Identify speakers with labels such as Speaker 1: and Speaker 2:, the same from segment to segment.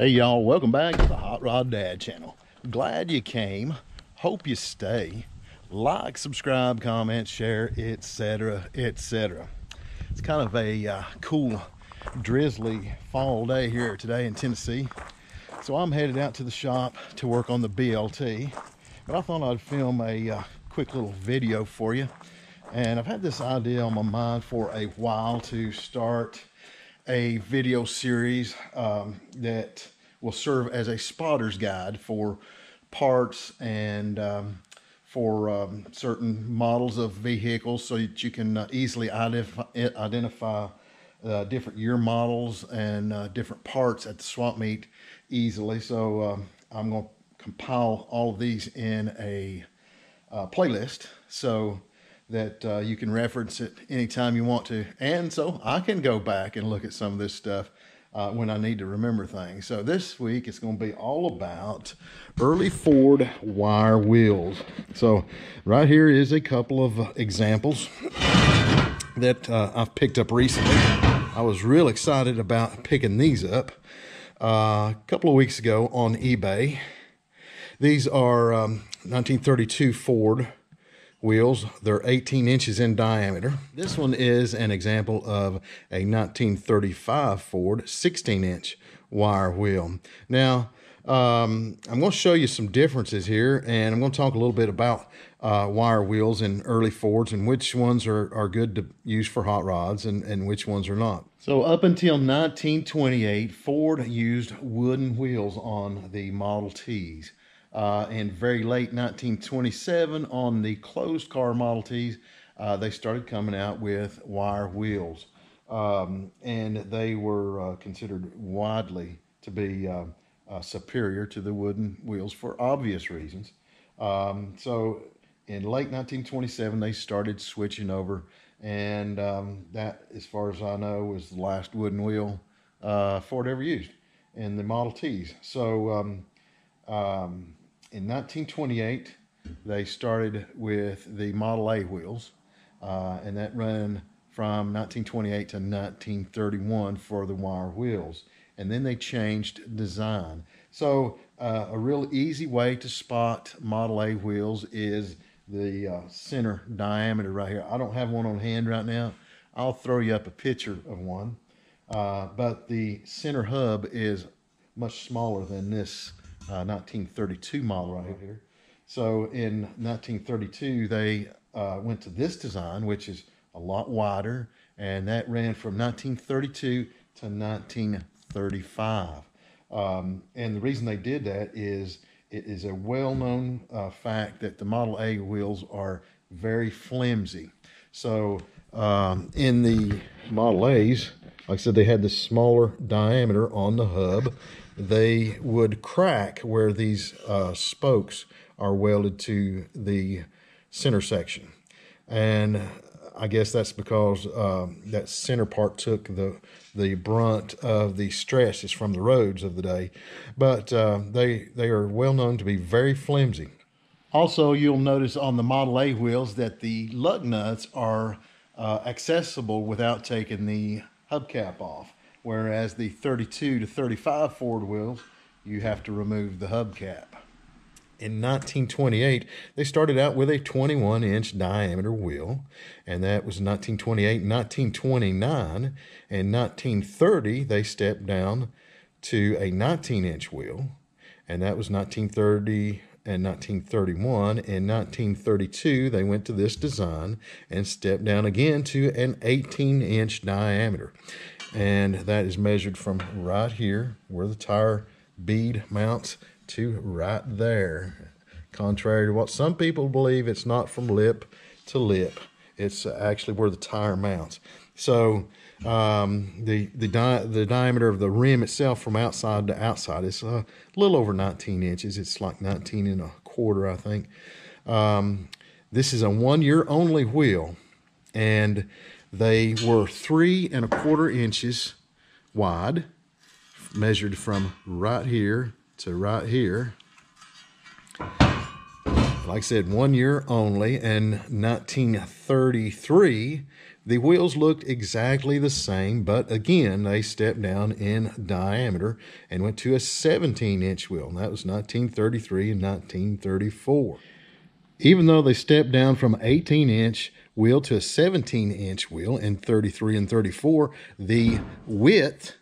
Speaker 1: Hey y'all, welcome back to the Hot Rod Dad channel. Glad you came. Hope you stay. Like, subscribe, comment, share, etc., etc. It's kind of a cool, drizzly fall day here today in Tennessee. So I'm headed out to the shop to work on the BLT. But I thought I'd film a quick little video for you. And I've had this idea on my mind for a while to start a video series that will serve as a spotter's guide for parts and for certain models of vehicles, so that you can easily identify different year models and different parts at the swap meet easily. So I'm going to compile all of these in a playlist so that you can reference it anytime you want to. And so I can go back and look at some of this stuff when I need to remember things. So this week it's going to be all about early Ford wire wheels. So right here is a couple of examples that I've picked up recently. I was real excited about picking these up a couple of weeks ago on eBay. These are 1932 Ford wheels. They're 18 inches in diameter. This one is an example of a 1935 Ford 16-inch wire wheel. Now, I'm going to show you some differences here, and I'm going to talk a little bit about wire wheels in early Fords and which ones are good to use for hot rods and which ones are not. So up until 1928, Ford used wooden wheels on the Model Ts. And very late 1927 on the closed car Model Ts, they started coming out with wire wheels. And they were considered widely to be superior to the wooden wheels for obvious reasons. So in late 1927, they started switching over. And that, as far as I know, was the last wooden wheel Ford ever used in the Model Ts. So in 1928, they started with the Model A wheels, and that ran from 1928 to 1931 for the wire wheels. And then they changed design. So a real easy way to spot Model A wheels is the center diameter right here. I don't have one on hand right now. I'll throw you up a picture of one. But the center hub is much smaller than this 1932 model right here. So in 1932, they went to this design, which is a lot wider, and that ran from 1932 to 1935. And the reason they did that is it is a well-known fact that the Model A wheels are very flimsy. So in the Model A's, like I said, they had this smaller diameter on the hub. They would crack where these spokes are welded to the center section. And I guess that's because that center part took the brunt of the stresses from the roads of the day. But they are well known to be very flimsy. Also, you'll notice on the Model A wheels that the lug nuts are accessible without taking the hubcap off, whereas the 32 to 35 Ford wheels, you have to remove the hubcap. In 1928, they started out with a 21-inch diameter wheel, and that was 1928. 1929 and 1930, they stepped down to a 19-inch wheel, and that was 1930 and 1931. In 1932, they went to this design and stepped down again to an 18-inch diameter. And that is measured from right here, where the tire bead mounts, to right there. Contrary to what some people believe, it's not from lip to lip. It's actually where the tire mounts. So the diameter of the rim itself from outside to outside is a little over 19 inches. It's like 19 and a quarter, I think. This is a 1 year only wheel, and they were 3 1/4 inches wide, measured from right here to right here. Like I said, 1 year only. In 1933, The wheels looked exactly the same, but again, they stepped down in diameter and went to a 17-inch wheel. And that was 1933 and 1934. Even though they stepped down from 18-inch wheel to a 17-inch wheel in 33 and 34, the width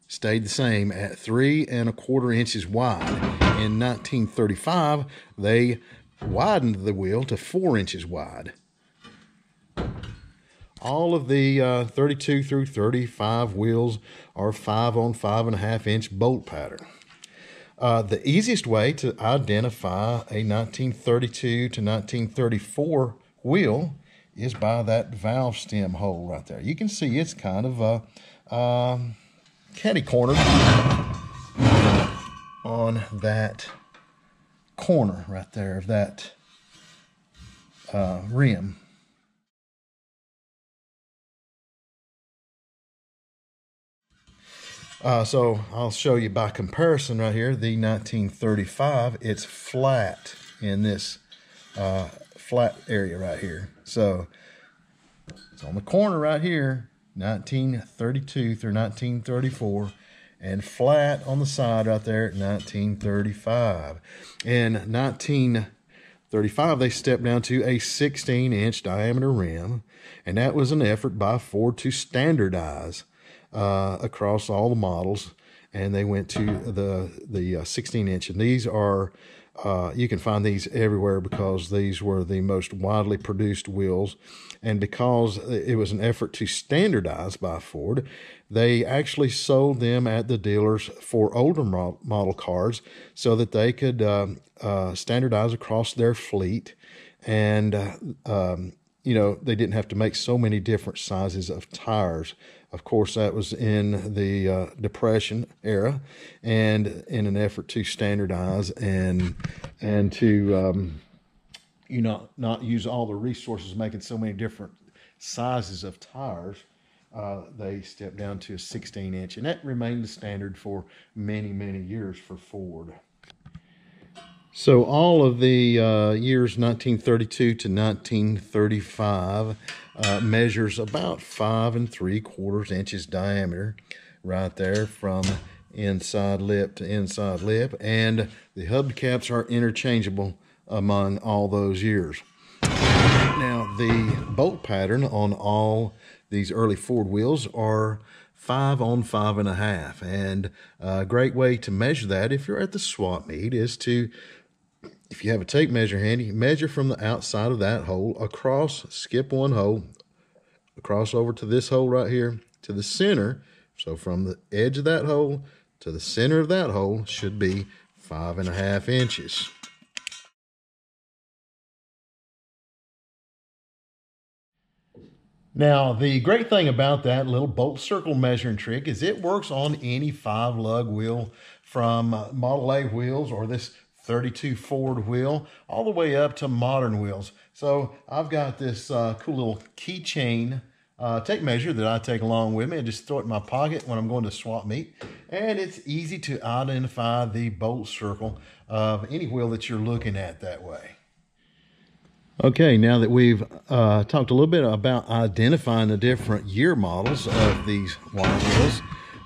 Speaker 1: stayed the same at 3¼ inches wide. In 1935, they widened the wheel to 4 inches wide. All of the 32 through 35 wheels are 5 on 5.5-inch bolt pattern. The easiest way to identify a 1932 to 1934 wheel is by that valve stem hole right there. You can see it's kind of catty-cornered on that corner right there of that rim. So I'll show you by comparison right here, the 1935, it's flat in this flat area right here. So it's on the corner right here, 1932 through 1934, and flat on the side right there at 1935. In 1935, they stepped down to a 16-inch diameter rim, and that was an effort by Ford to standardize across all the models, and they went to the 16-inch, and these are you can find these everywhere because these were the most widely produced wheels, and because it was an effort to standardize by Ford, they actually sold them at the dealers for older model cars so that they could standardize across their fleet, and you know, they didn't have to make so many different sizes of tires. Of course, that was in the Depression era, and in an effort to standardize and to you know, not use all the resources making so many different sizes of tires, they stepped down to a 16-inch, and that remained the standard for many, many years for Ford. So all of the years 1932 to 1935 measures about 5 3/4 inches diameter right there from inside lip to inside lip, and the hubcaps are interchangeable among all those years. Now the bolt pattern on all these early Ford wheels are 5 on 5.5, and a great way to measure that if you're at the swap meet is to, if you have a tape measure handy, measure from the outside of that hole across, skip one hole, across over to this hole right here, to the center. So from the edge of that hole to the center of that hole should be 5.5 inches. Now, the great thing about that little bolt circle measuring trick is it works on any 5-lug wheel, from Model A wheels or this 32 Ford wheel all the way up to modern wheels. So I've got this cool little keychain tape measure that I take along with me and just throw it in my pocket when I'm going to swap meet. And it's easy to identify the bolt circle of any wheel that you're looking at that way. Okay, now that we've talked a little bit about identifying the different year models of these wide wheels,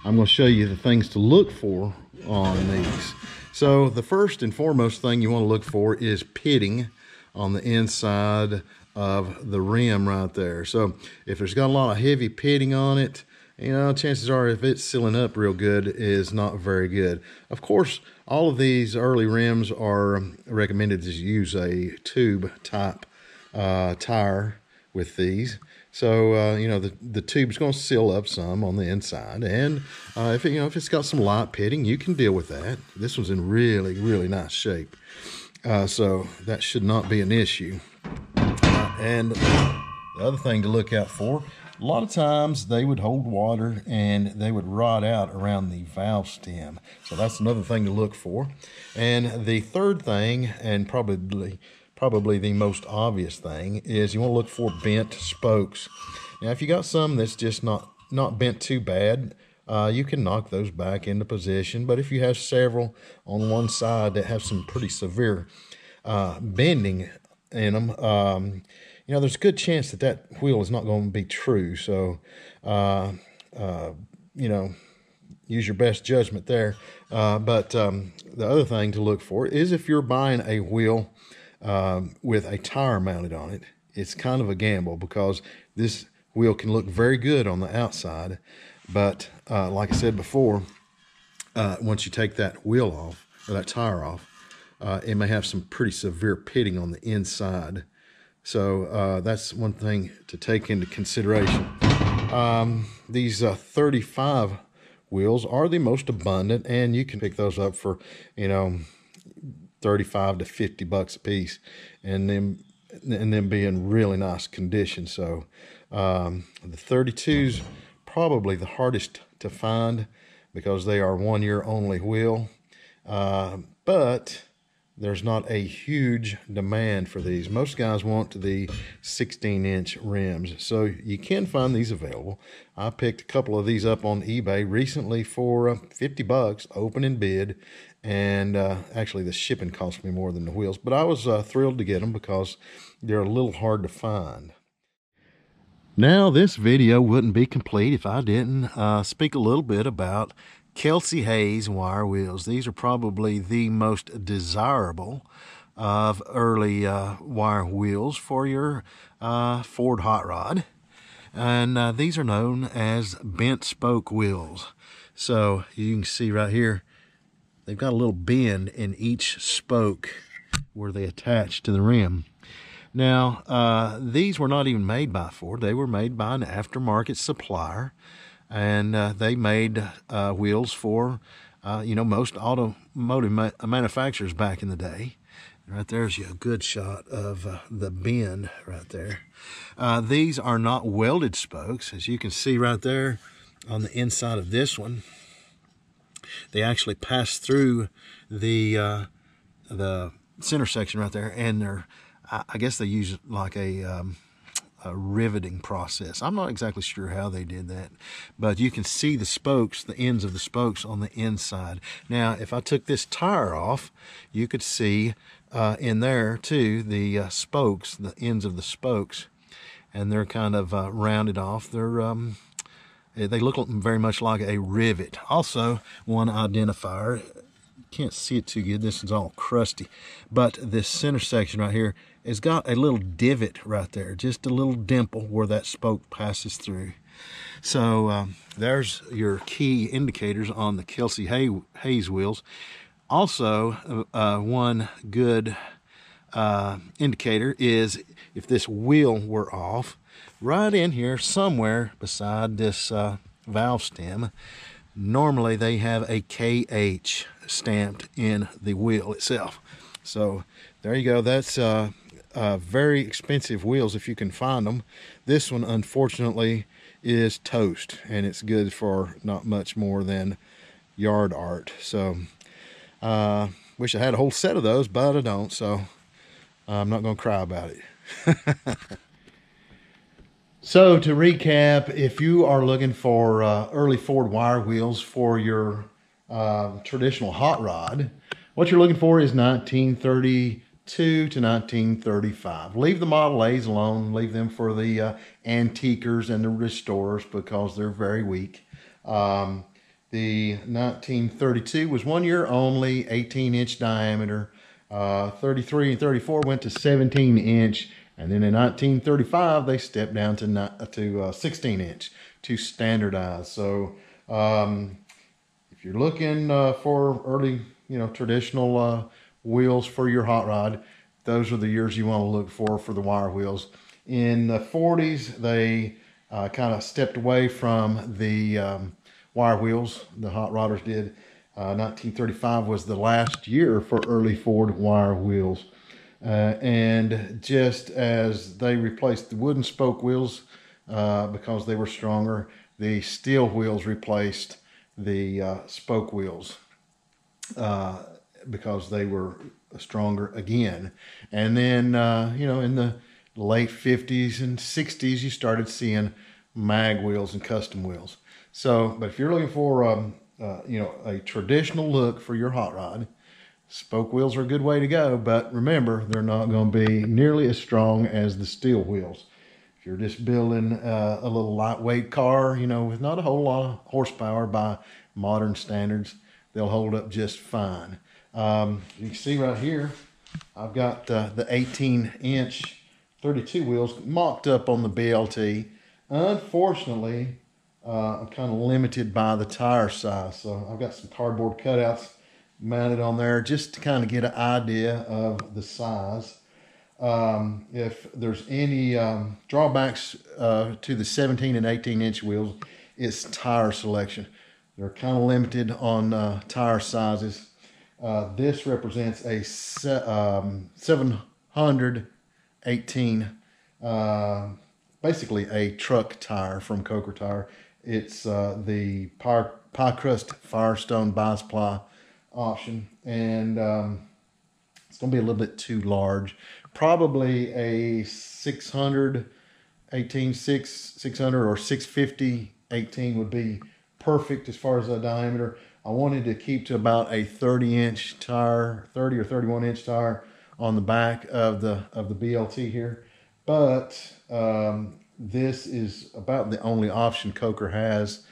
Speaker 1: I'm going to show you the things to look for on these. So the first and foremost thing you want to look for is pitting on the inside of the rim right there. So if there's got a lot of heavy pitting on it, you know, chances are if it's sealing up real good is not very good. Of course, all of these early rims are recommended to use a tube type tire with these. So, you know, the tube's going to seal up some on the inside. And if it's got some light pitting, you can deal with that. This one's in really, really nice shape. So that should not be an issue. And the other thing to look out for, a lot of times they would hold water and they would rot out around the valve stem. So that's another thing to look for. And the third thing, and probably the most obvious thing, is you want to look for bent spokes. Now, if you got some that's just not bent too bad, you can knock those back into position. But if you have several on one side that have some pretty severe bending in them, you know, there's a good chance that that wheel is not going to be true. So, you know, use your best judgment there. But the other thing to look for is if you're buying a wheel with a tire mounted on it, it's kind of a gamble, because this wheel can look very good on the outside. But like I said before, once you take that wheel off, or that tire off, it may have some pretty severe pitting on the inside. So that's one thing to take into consideration. These 35 wheels are the most abundant, and you can pick those up for, you know, 35 to 50 bucks a piece, and then be in really nice condition. So the 32's probably the hardest to find, because they are 1 year only wheel, but there's not a huge demand for these. Most guys want the 16-inch rims, so you can find these available. I picked a couple of these up on eBay recently for 50 bucks, open and bid, and actually the shipping cost me more than the wheels, but I was thrilled to get them because they're a little hard to find. Now, this video wouldn't be complete if I didn't speak a little bit about Kelsey Hayes wire wheels. These are probably the most desirable of early wire wheels for your Ford hot rod. And these are known as bent spoke wheels. So you can see right here, they've got a little bend in each spoke where they attach to the rim. Now, these were not even made by Ford. They were made by an aftermarket supplier. And they made wheels for, you know, most automotive manufacturers back in the day. Right there's a good shot of the bend right there. These are not welded spokes, as you can see right there on the inside of this one. They actually pass through the center section right there, and they're, I guess they use like a riveting process. I'm not exactly sure how they did that, but you can see the spokes, the ends of the spokes on the inside. Now, if I took this tire off, you could see in there too the spokes, the ends of the spokes, and they're kind of rounded off. They look very much like a rivet. Also, one identifier, can't see it too good, this is all crusty, but this center section right here has got a little divot right there, just a little dimple where that spoke passes through. So there's your key indicators on the Kelsey Hayes wheels. Also, one good indicator is if this wheel were off, right in here somewhere beside this valve stem, normally they have a KH stamped in the wheel itself. So there you go. That's very expensive wheels if you can find them. This one, unfortunately, is toast, and it's good for not much more than yard art. So wish I had a whole set of those, but I don't, so I'm not going to cry about it. So to recap, if you are looking for early Ford wire wheels for your traditional hot rod, what you're looking for is 1932 to 1935. Leave the Model A's alone. Leave them for the antiquers and the restorers because they're very weak. The 1932 was 1 year only, 18-inch diameter. 33 and 34 went to 17-inch. And then in 1935, they stepped down to 16-inch to standardize. So if you're looking for early, traditional wheels for your hot rod, those are the years you want to look for the wire wheels. In the 40s, they kind of stepped away from the wire wheels. The hot rodders did. 1935 was the last year for early Ford wire wheels. And just as they replaced the wooden spoke wheels because they were stronger, the steel wheels replaced the spoke wheels because they were stronger again. And then, in the late 50s and 60s, you started seeing mag wheels and custom wheels. So, but if you're looking for, a traditional look for your hot rod, Spoke wheels are a good way to go, but remember, they're not going to be nearly as strong as the steel wheels. If you're just building a little lightweight car, you know, with not a whole lot of horsepower by modern standards, they'll hold up just fine. You can see right here, I've got the 18-inch 32 wheels mocked up on the BLT. Unfortunately, I'm kind of limited by the tire size, so I've got some cardboard cutouts mounted on there just to kind of get an idea of the size. If there's any drawbacks to the 17 and 18-inch wheels, it's tire selection. They're kind of limited on tire sizes. This represents a 718, basically a truck tire from Coker Tire. It's the pie crust Firestone bias ply option, and it's going to be a little bit too large. Probably a 600 18 600 or 650 18 would be perfect as far as the diameter. I wanted to keep to about a 30-inch tire, 30 or 31-inch tire on the back of the BLT here, but this is about the only option Coker has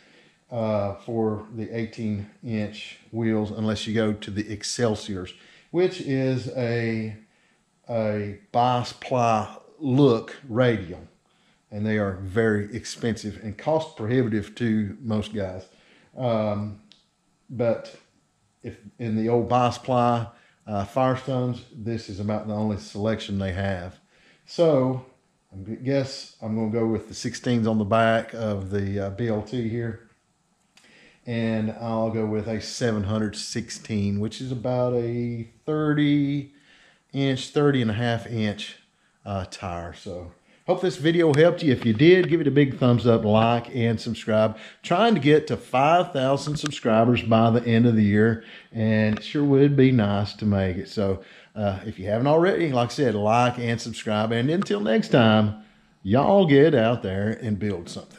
Speaker 1: for the 18-inch wheels, unless you go to the Excelsiors, which is a bias ply look radial, and they are very expensive and cost prohibitive to most guys. But if in the old bias ply Firestones, this is about the only selection they have. So I guess I'm going to go with the 16s on the back of the BLT here, and I'll go with a 716, which is about a 30 and a half inch tire. So hope this video helped you. If you did, give it a big thumbs up, like, and subscribe. Trying to get to 5,000 subscribers by the end of the year, and it sure would be nice to make it. So if you haven't already, like I said, like and subscribe. And until next time, y'all get out there and build something.